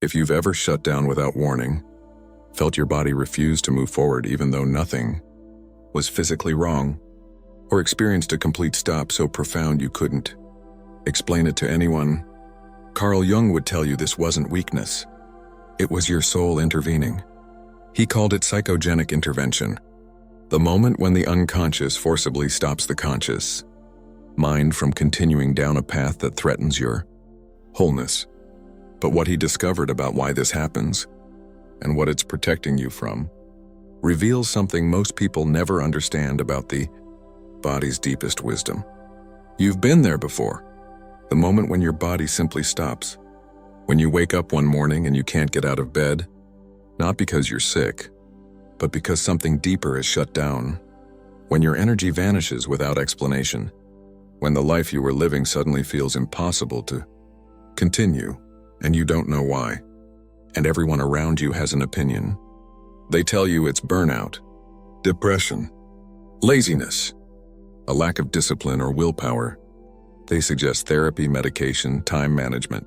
If you've ever shut down without warning, felt your body refuse to move forward even though nothing was physically wrong, or experienced a complete stop so profound you couldn't explain it to anyone, Carl Jung would tell you this wasn't weakness. It was your soul intervening. He called it psychogenic intervention, the moment when the unconscious forcibly stops the conscious mind from continuing down a path that threatens your wholeness. But what he discovered about why this happens, and what it's protecting you from, reveals something most people never understand about the body's deepest wisdom. You've been there before. The moment when your body simply stops. When you wake up one morning and you can't get out of bed, not because you're sick, but because something deeper is shut down. When your energy vanishes without explanation. When the life you were living suddenly feels impossible to continue, and you don't know why. And everyone around you has an opinion. They tell you it's burnout, depression, laziness, a lack of discipline or willpower. They suggest therapy, medication, time management,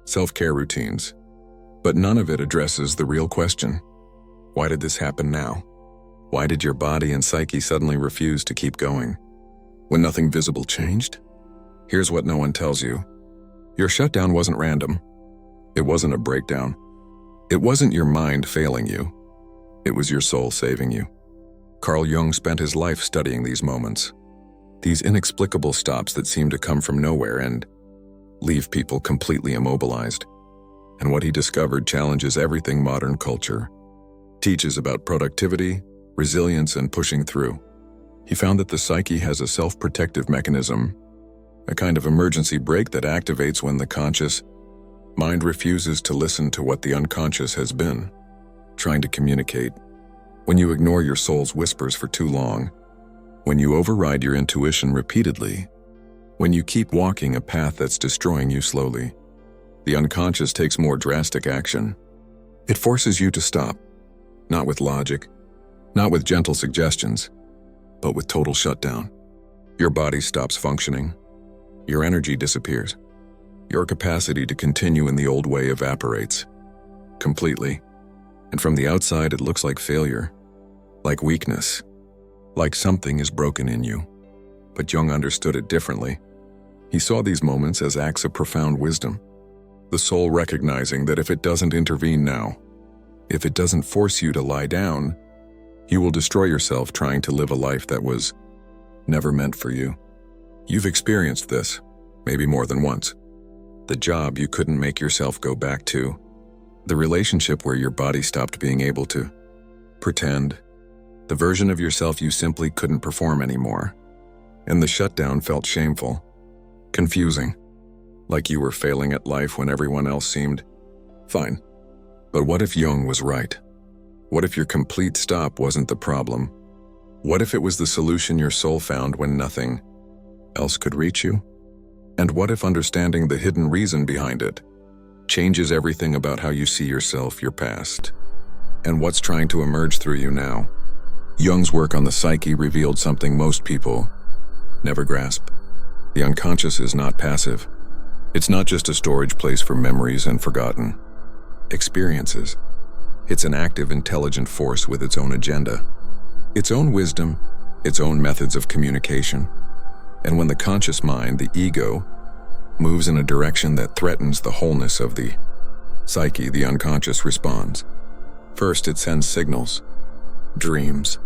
self-care routines. But none of it addresses the real question. Why did this happen now? Why did your body and psyche suddenly refuse to keep going when nothing visible changed? Here's what no one tells you. Your shutdown wasn't random. It wasn't a breakdown. It wasn't your mind failing you. It was your soul saving you. Carl Jung spent his life studying these moments, these inexplicable stops that seem to come from nowhere and leave people completely immobilized. And what he discovered challenges everything modern culture teaches about productivity, resilience, and pushing through. He found that the psyche has a self-protective mechanism, a kind of emergency brake that activates when the conscious mind refuses to listen to what the unconscious has been trying to communicate. When you ignore your soul's whispers for too long, when you override your intuition repeatedly, when you keep walking a path that's destroying you slowly, the unconscious takes more drastic action. It forces you to stop, not with logic, not with gentle suggestions, but with total shutdown. Your body stops functioning. Your energy disappears. Your capacity to continue in the old way evaporates completely. And from the outside, it looks like failure, like weakness, like something is broken in you. But Jung understood it differently. He saw these moments as acts of profound wisdom, the soul recognizing that if it doesn't intervene now, if it doesn't force you to lie down, you will destroy yourself trying to live a life that was never meant for you. You've experienced this, maybe more than once. The job you couldn't make yourself go back to, the relationship where your body stopped being able to pretend, the version of yourself you simply couldn't perform anymore. And the shutdown felt shameful, confusing, like you were failing at life when everyone else seemed fine. But what if Jung was right? What if your complete stop wasn't the problem? What if it was the solution your soul found when nothing else could reach you? And what if understanding the hidden reason behind it changes everything about how you see yourself, your past, and what's trying to emerge through you now? Jung's work on the psyche revealed something most people never grasp. The unconscious is not passive. It's not just a storage place for memories and forgotten experiences. It's an active, intelligent force with its own agenda, its own wisdom, its own methods of communication. And when the conscious mind, the ego, moves in a direction that threatens the wholeness of the psyche, the unconscious responds. First, it sends signals, dreams,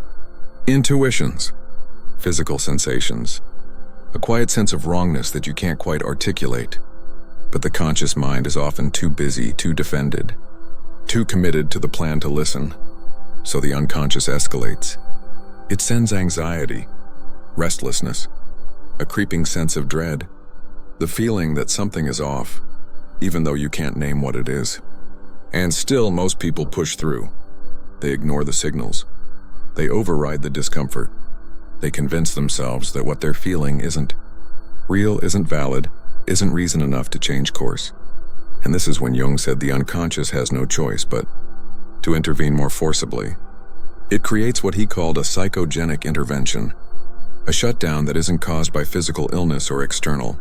intuitions, physical sensations, a quiet sense of wrongness that you can't quite articulate. But the conscious mind is often too busy, too defended, too committed to the plan to listen. So the unconscious escalates. It sends anxiety, restlessness, a creeping sense of dread, the feeling that something is off, even though you can't name what it is. And still, most people push through. They ignore the signals. They override the discomfort. They convince themselves that what they're feeling isn't real, isn't valid, isn't reason enough to change course. And this is when Jung said the unconscious has no choice but to intervene more forcibly. It creates what he called a psychogenic intervention, a shutdown that isn't caused by physical illness or external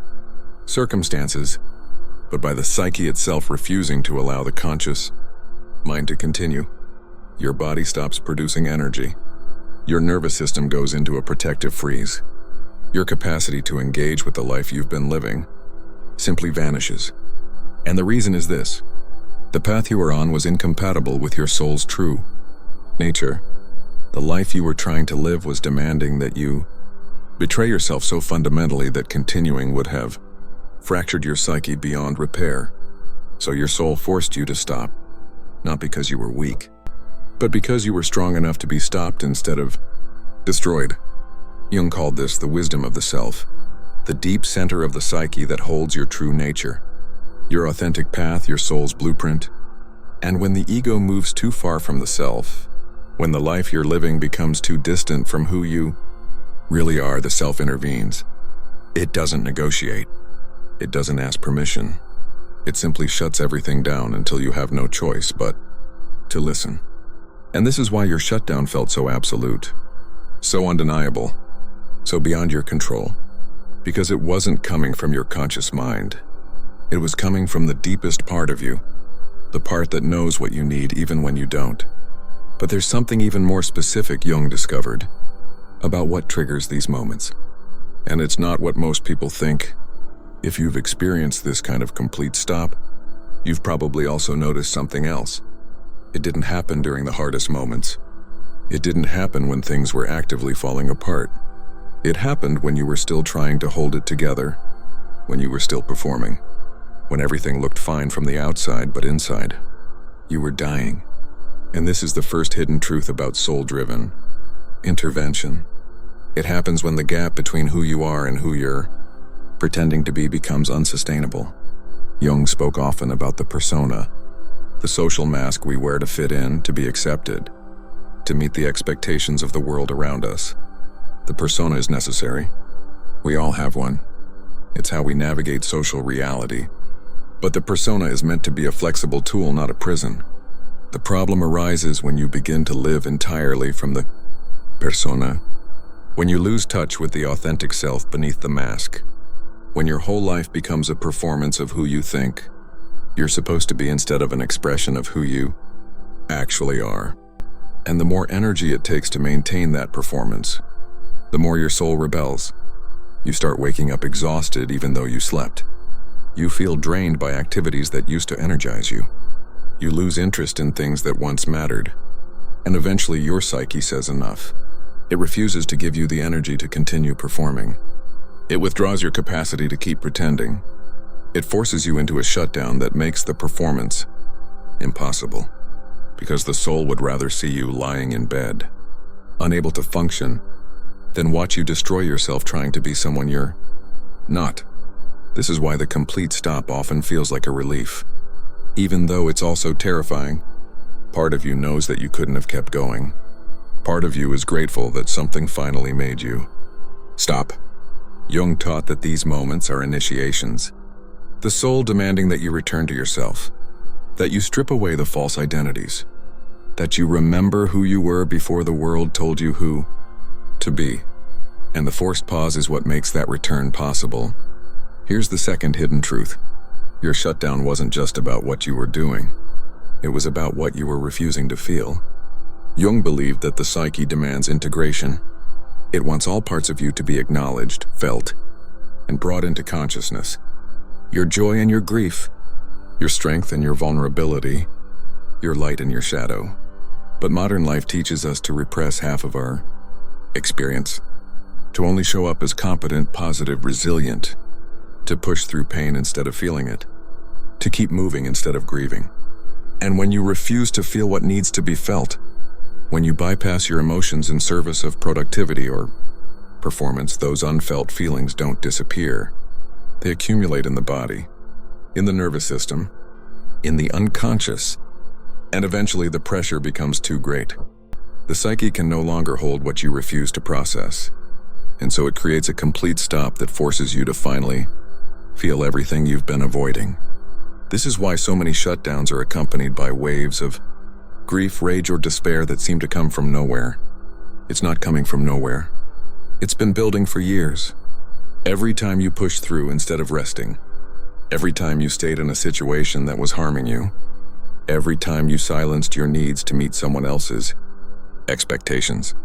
circumstances. but by the psyche itself refusing to allow the conscious mind to continue. Your body stops producing energy. Your nervous system goes into a protective freeze. Your capacity to engage with the life you've been living simply vanishes. And the reason is this: the path you were on was incompatible with your soul's true nature. The life you were trying to live was demanding that you betray yourself so fundamentally that continuing would have fractured your psyche beyond repair. So your soul forced you to stop, not because you were weak, but because you were strong enough to be stopped instead of destroyed. Jung called this the wisdom of the self, the deep center of the psyche that holds your true nature, your authentic path, your soul's blueprint. And when the ego moves too far from the self, when the life you're living becomes too distant from who you really are, the self intervenes. It doesn't negotiate. It doesn't ask permission. It simply shuts everything down until you have no choice but to listen. And this is why your shutdown felt so absolute, so undeniable, so beyond your control. Because it wasn't coming from your conscious mind. It was coming from the deepest part of you, the part that knows what you need even when you don't. But there's something even more specific Jung discovered about what triggers these moments. And it's not what most people think. If you've experienced this kind of complete stop, you've probably also noticed something else. It didn't happen during the hardest moments. It didn't happen when things were actively falling apart. It happened when you were still trying to hold it together, when you were still performing, when everything looked fine from the outside, but inside, you were dying. And this is the first hidden truth about soul-driven intervention. It happens when the gap between who you are and who you're pretending to be becomes unsustainable. Jung spoke often about the persona, the social mask we wear to fit in, to be accepted, to meet the expectations of the world around us. The persona is necessary. We all have one. It's how we navigate social reality. But the persona is meant to be a flexible tool, not a prison. The problem arises when you begin to live entirely from the persona, when you lose touch with the authentic self beneath the mask, when your whole life becomes a performance of who you think you're supposed to be instead of an expression of who you actually are. And the more energy it takes to maintain that performance, the more your soul rebels. You start waking up exhausted even though you slept. You feel drained by activities that used to energize you. You lose interest in things that once mattered. And eventually your psyche says enough. It refuses to give you the energy to continue performing. It withdraws your capacity to keep pretending. It forces you into a shutdown that makes the performance impossible, because the soul would rather see you lying in bed, unable to function, than watch you destroy yourself trying to be someone you're not. This is why the complete stop often feels like a relief, even though it's also terrifying. Part of you knows that you couldn't have kept going. Part of you is grateful that something finally made you stop. Jung taught that these moments are initiations, the soul demanding that you return to yourself, that you strip away the false identities, that you remember who you were before the world told you who to be. And the forced pause is what makes that return possible. Here's the second hidden truth. Your shutdown wasn't just about what you were doing. It was about what you were refusing to feel. Jung believed that the psyche demands integration. It wants all parts of you to be acknowledged, felt, and brought into consciousness. Your joy and your grief, your strength and your vulnerability, your light and your shadow. But modern life teaches us to repress half of our experience, to only show up as competent, positive, resilient, to push through pain instead of feeling it, to keep moving instead of grieving. And when you refuse to feel what needs to be felt, when you bypass your emotions in service of productivity or performance, those unfelt feelings don't disappear. They accumulate in the body, in the nervous system, in the unconscious, and eventually the pressure becomes too great. The psyche can no longer hold what you refuse to process, and so it creates a complete stop that forces you to finally feel everything you've been avoiding. This is why so many shutdowns are accompanied by waves of grief, rage, or despair that seem to come from nowhere. It's not coming from nowhere. It's been building for years. Every time you push through instead of resting, Every time you stayed in a situation that was harming you, every time you silenced your needs to meet someone else's expectations,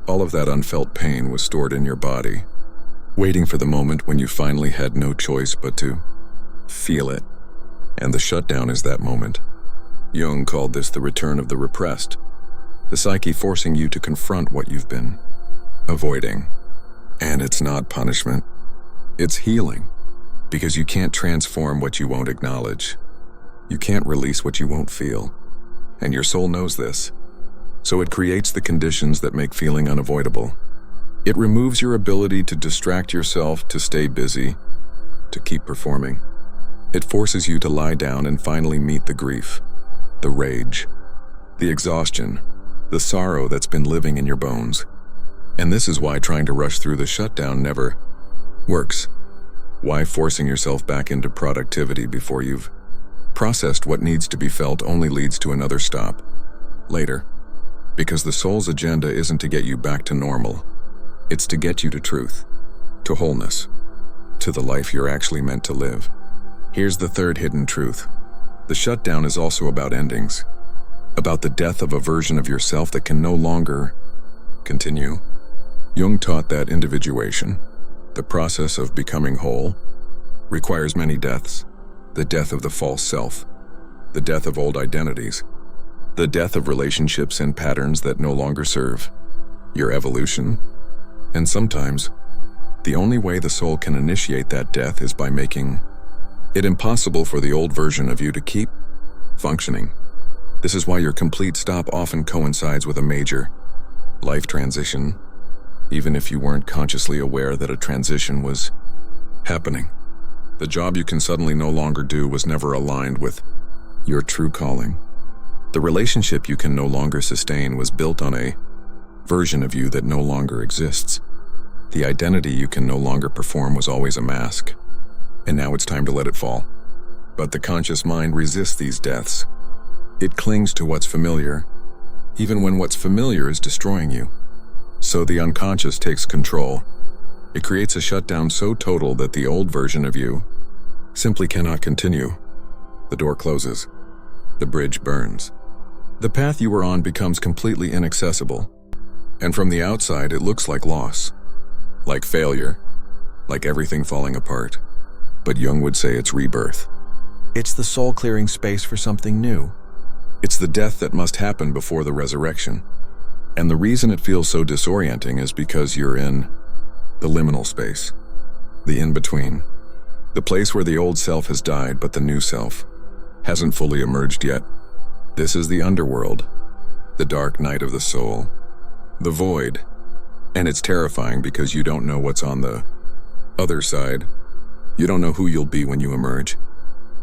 all of that unfelt pain was stored in your body, waiting for the moment when you finally had no choice but to feel it. And the shutdown is that moment. Jung called this the return of the repressed, the psyche forcing you to confront what you've been avoiding. And it's not punishment, it's healing, because you can't transform what you won't acknowledge. You can't release what you won't feel, and your soul knows this. So it creates the conditions that make feeling unavoidable. It removes your ability to distract yourself, to stay busy, to keep performing. It forces you to lie down and finally meet the grief, the rage, the exhaustion, the sorrow that's been living in your bones. And this is why trying to rush through the shutdown never works. Why forcing yourself back into productivity before you've processed what needs to be felt only leads to another stop later. Because the soul's agenda isn't to get you back to normal. It's to get you to truth, to wholeness, to the life you're actually meant to live. Here's the third hidden truth. The shutdown is also about endings, about the death of a version of yourself that can no longer continue. Jung taught that individuation, the process of becoming whole, requires many deaths. The death of the false self, the death of old identities, the death of relationships and patterns that no longer serve your evolution. And sometimes, the only way the soul can initiate that death is by making it impossible for the old version of you to keep functioning. This is why your complete stop often coincides with a major life transition, even if you weren't consciously aware that a transition was happening. The job you can suddenly no longer do was never aligned with your true calling. The relationship you can no longer sustain was built on a version of you that no longer exists. The identity you can no longer perform was always a mask, and now it's time to let it fall. But the conscious mind resists these deaths. It clings to what's familiar, even when what's familiar is destroying you. So the unconscious takes control. It creates a shutdown so total that the old version of you simply cannot continue. The door closes. The bridge burns. The path you were on becomes completely inaccessible. And from the outside, it looks like loss, like failure, like everything falling apart. But Jung would say it's rebirth. It's the soul clearing space for something new. It's the death that must happen before the resurrection. And the reason it feels so disorienting is because you're in the liminal space, the in-between, the place where the old self has died but the new self hasn't fully emerged yet. This is the underworld, the dark night of the soul, the void. And it's terrifying because you don't know what's on the other side. You don't know who you'll be when you emerge.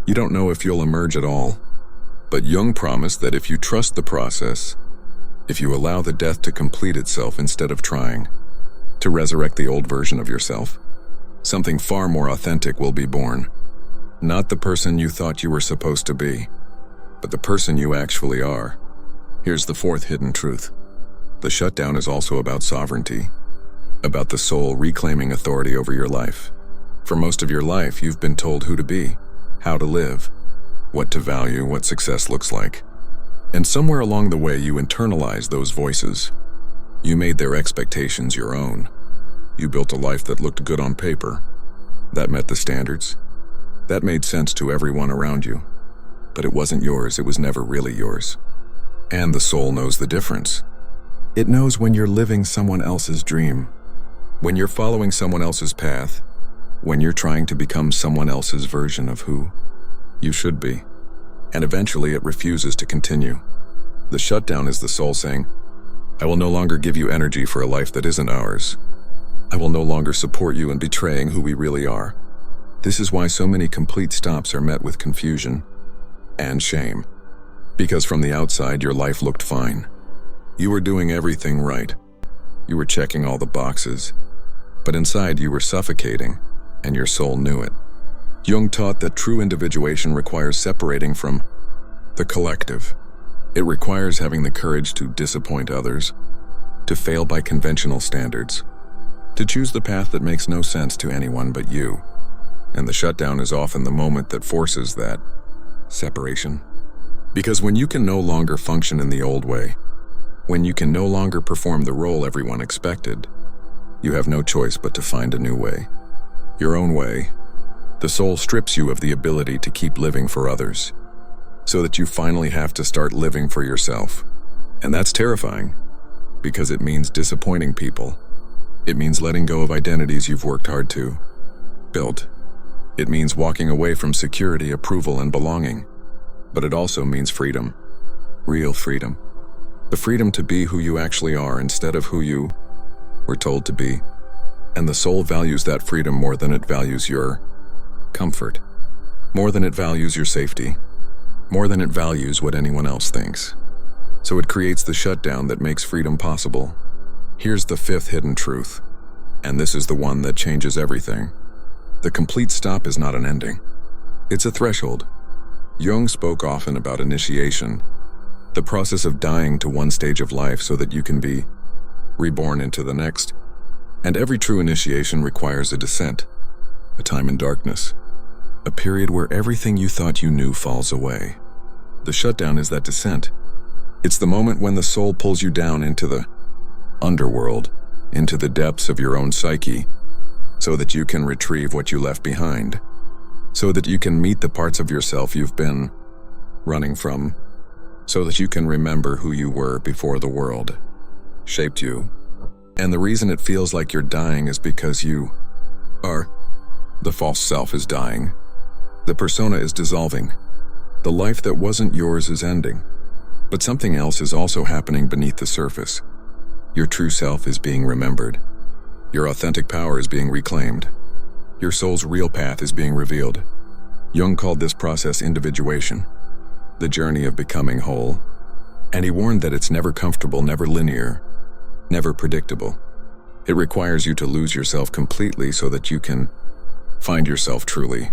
You don't know if you'll emerge at all. But Jung promised that if you trust the process, if you allow the death to complete itself instead of trying to resurrect the old version of yourself, something far more authentic will be born. Not the person you thought you were supposed to be, but the person you actually are. Here's the fourth hidden truth. The shutdown is also about sovereignty, about the soul reclaiming authority over your life. For most of your life, you've been told who to be, how to live, what to value, what success looks like. And somewhere along the way, you internalized those voices. You made their expectations your own. You built a life that looked good on paper, that met the standards, that made sense to everyone around you. But it wasn't yours, it was never really yours. And the soul knows the difference. It knows when you're living someone else's dream, when you're following someone else's path, when you're trying to become someone else's version of who you should be. And eventually it refuses to continue. The shutdown is the soul saying, I will no longer give you energy for a life that isn't ours. I will no longer support you in betraying who we really are. This is why so many complete stops are met with confusion and shame. Because from the outside, your life looked fine. You were doing everything right. You were checking all the boxes. But inside, you were suffocating, and your soul knew it. Jung taught that true individuation requires separating from the collective. It requires having the courage to disappoint others, to fail by conventional standards, to choose the path that makes no sense to anyone but you. And the shutdown is often the moment that forces that separation. Because when you can no longer function in the old way, when you can no longer perform the role everyone expected, you have no choice but to find a new way. Your own way. The soul strips you of the ability to keep living for others, so that you finally have to start living for yourself. And that's terrifying, because it means disappointing people. It means letting go of identities you've worked hard to build. It means walking away from security, approval, and belonging. But it also means freedom. Real freedom. The freedom to be who you actually are instead of who you were told to be. And the soul values that freedom more than it values your comfort, more than it values your safety, more than it values what anyone else thinks. So it creates the shutdown that makes freedom possible. Here's the fifth hidden truth, and this is the one that changes everything. The complete stop is not an ending. It's a threshold. Jung spoke often about initiation, the process of dying to one stage of life so that you can be reborn into the next. And every true initiation requires a descent, a time in darkness, a period where everything you thought you knew falls away. The shutdown is that descent. It's the moment when the soul pulls you down into the underworld, into the depths of your own psyche, so that you can retrieve what you left behind, so that you can meet the parts of yourself you've been running from, so that you can remember who you were before the world shaped you. And the reason it feels like you're dying is because you are. The false self is dying. The persona is dissolving. The life that wasn't yours is ending. But something else is also happening beneath the surface. Your true self is being remembered. Your authentic power is being reclaimed. Your soul's real path is being revealed. Jung called this process individuation, the journey of becoming whole. And he warned that it's never comfortable, never linear, never predictable. It requires you to lose yourself completely so that you can find yourself truly.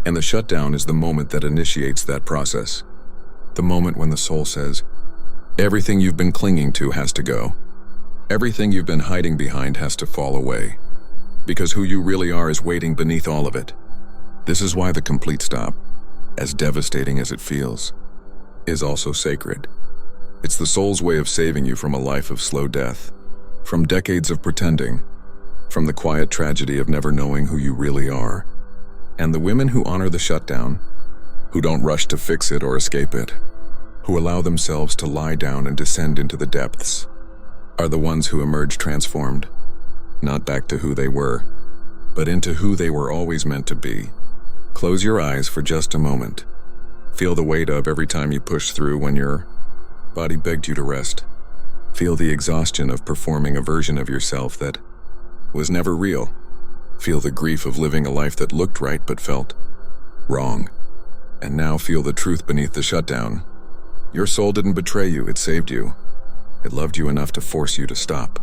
And the shutdown is the moment that initiates that process. The moment when the soul says, everything you've been clinging to has to go. Everything you've been hiding behind has to fall away. Because who you really are is waiting beneath all of it. This is why the complete stop, as devastating as it feels, is also sacred. It's the soul's way of saving you from a life of slow death, from decades of pretending, from the quiet tragedy of never knowing who you really are. And the women who honor the shutdown, who don't rush to fix it or escape it, who allow themselves to lie down and descend into the depths, are the ones who emerge transformed, not back to who they were, but into who they were always meant to be. Close your eyes for just a moment. Feel the weight of every time you push through when your body begged you to rest. Feel the exhaustion of performing a version of yourself that was never real. Feel the grief of living a life that looked right but felt wrong. And now feel the truth beneath the shutdown. Your soul didn't betray you, it saved you. It loved you enough to force you to stop,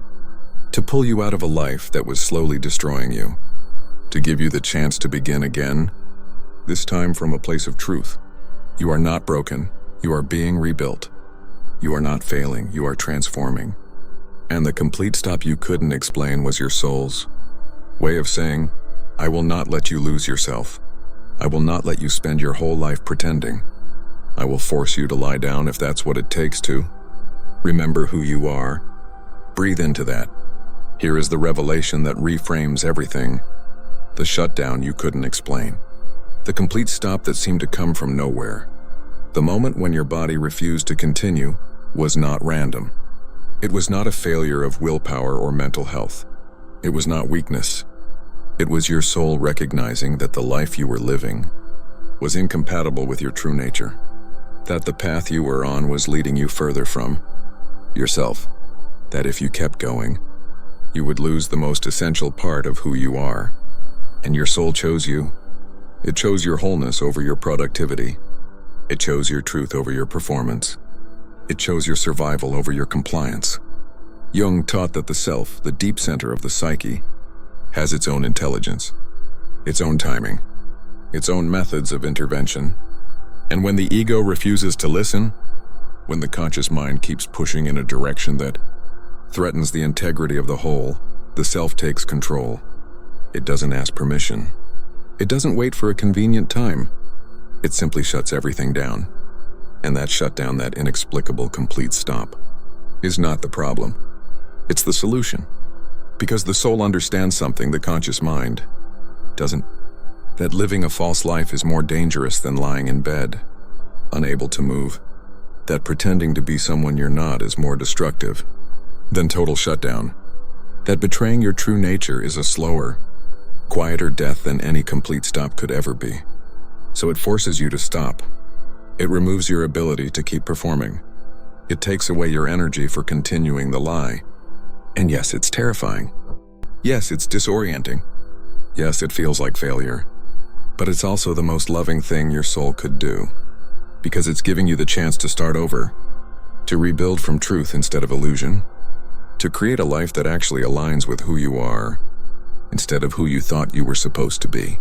to pull you out of a life that was slowly destroying you, to give you the chance to begin again, this time from a place of truth. You are not broken, you are being rebuilt. You are not failing, you are transforming. And the complete stop you couldn't explain was your soul's way of saying, I will not let you lose yourself. I will not let you spend your whole life pretending. I will force you to lie down if that's what it takes to. Remember who you are. Breathe into that. Here is the revelation that reframes everything. The shutdown you couldn't explain. The complete stop that seemed to come from nowhere. The moment when your body refused to continue was not random. It was not a failure of willpower or mental health. It was not weakness. It was your soul recognizing that the life you were living was incompatible with your true nature, that the path you were on was leading you further from yourself, that if you kept going, you would lose the most essential part of who you are. And your soul chose you. It chose your wholeness over your productivity. It chose your truth over your performance. It chose your survival over your compliance. Jung taught that the self, the deep center of the psyche, has its own intelligence, its own timing, its own methods of intervention. And when the ego refuses to listen, when the conscious mind keeps pushing in a direction that threatens the integrity of the whole, the self takes control. It doesn't ask permission. It doesn't wait for a convenient time. It simply shuts everything down. And that shutdown, that inexplicable complete stop, is not the problem. It's the solution. Because the soul understands something the conscious mind doesn't. That living a false life is more dangerous than lying in bed, unable to move. That pretending to be someone you're not is more destructive than total shutdown. That betraying your true nature is a slower, quieter death than any complete stop could ever be. So it forces you to stop. It removes your ability to keep performing. It takes away your energy for continuing the lie. And yes, it's terrifying. Yes, it's disorienting. Yes, it feels like failure. But it's also the most loving thing your soul could do. Because it's giving you the chance to start over, to rebuild from truth instead of illusion, to create a life that actually aligns with who you are, instead of who you thought you were supposed to be.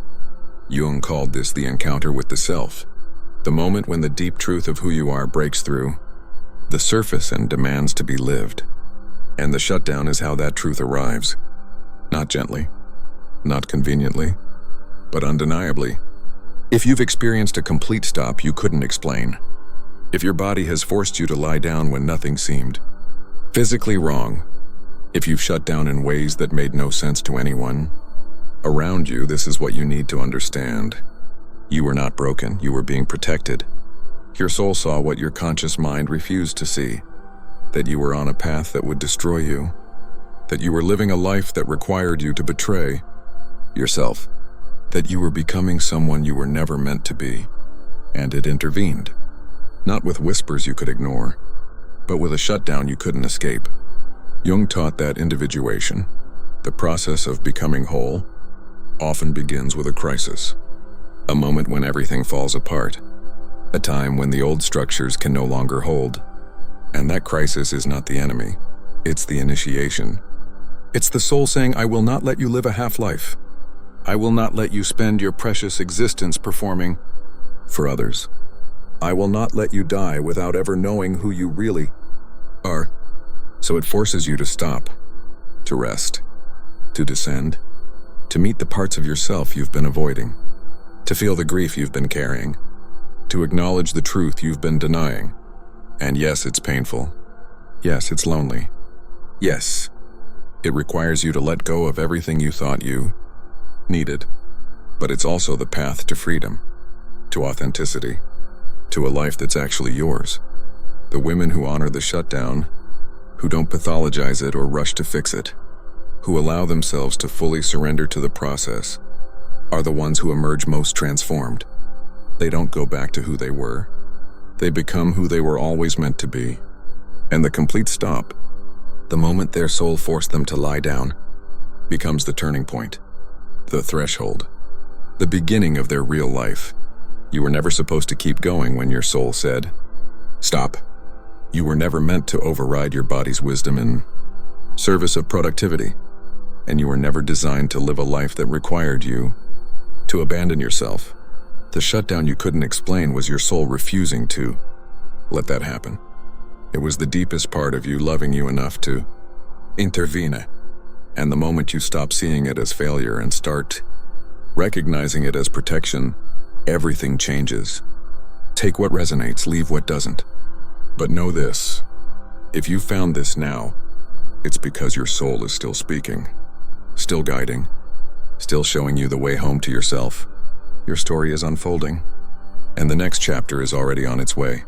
Jung called this the encounter with the self, the moment when the deep truth of who you are breaks through the surface and demands to be lived. And the shutdown is how that truth arrives. Not gently, not conveniently, but undeniably. If you've experienced a complete stop you couldn't explain, if your body has forced you to lie down when nothing seemed physically wrong, if you've shut down in ways that made no sense to anyone around you, this is what you need to understand. You were not broken, you were being protected. Your soul saw what your conscious mind refused to see, that you were on a path that would destroy you, that you were living a life that required you to betray yourself, that you were becoming someone you were never meant to be, and it intervened. Not with whispers you could ignore, but with a shutdown you couldn't escape. Jung taught that individuation, the process of becoming whole, often begins with a crisis, a moment when everything falls apart, a time when the old structures can no longer hold. And that crisis is not the enemy, it's the initiation. It's the soul saying, I will not let you live a half-life. I will not let you spend your precious existence performing for others. I will not let you die without ever knowing who you really are. So it forces you to stop, to rest, to descend, to meet the parts of yourself you've been avoiding, to feel the grief you've been carrying, to acknowledge the truth you've been denying. And yes, it's painful. Yes, it's lonely. Yes, it requires you to let go of everything you thought you needed. But it's also the path to freedom, to authenticity, to a life that's actually yours. The women who honor the shutdown, who don't pathologize it or rush to fix it, who allow themselves to fully surrender to the process, are the ones who emerge most transformed. They don't go back to who they were. They become who they were always meant to be. And the complete stop, the moment their soul forced them to lie down, becomes the turning point, the threshold, the beginning of their real life. You were never supposed to keep going when your soul said, stop. You were never meant to override your body's wisdom in service of productivity. And you were never designed to live a life that required you to abandon yourself. The shutdown you couldn't explain was your soul refusing to let that happen. It was the deepest part of you loving you enough to intervene. And the moment you stop seeing it as failure and start recognizing it as protection, everything changes. Take what resonates, leave what doesn't. But know this, if you found this now, it's because your soul is still speaking, still guiding, still showing you the way home to yourself. Your story is unfolding, and the next chapter is already on its way.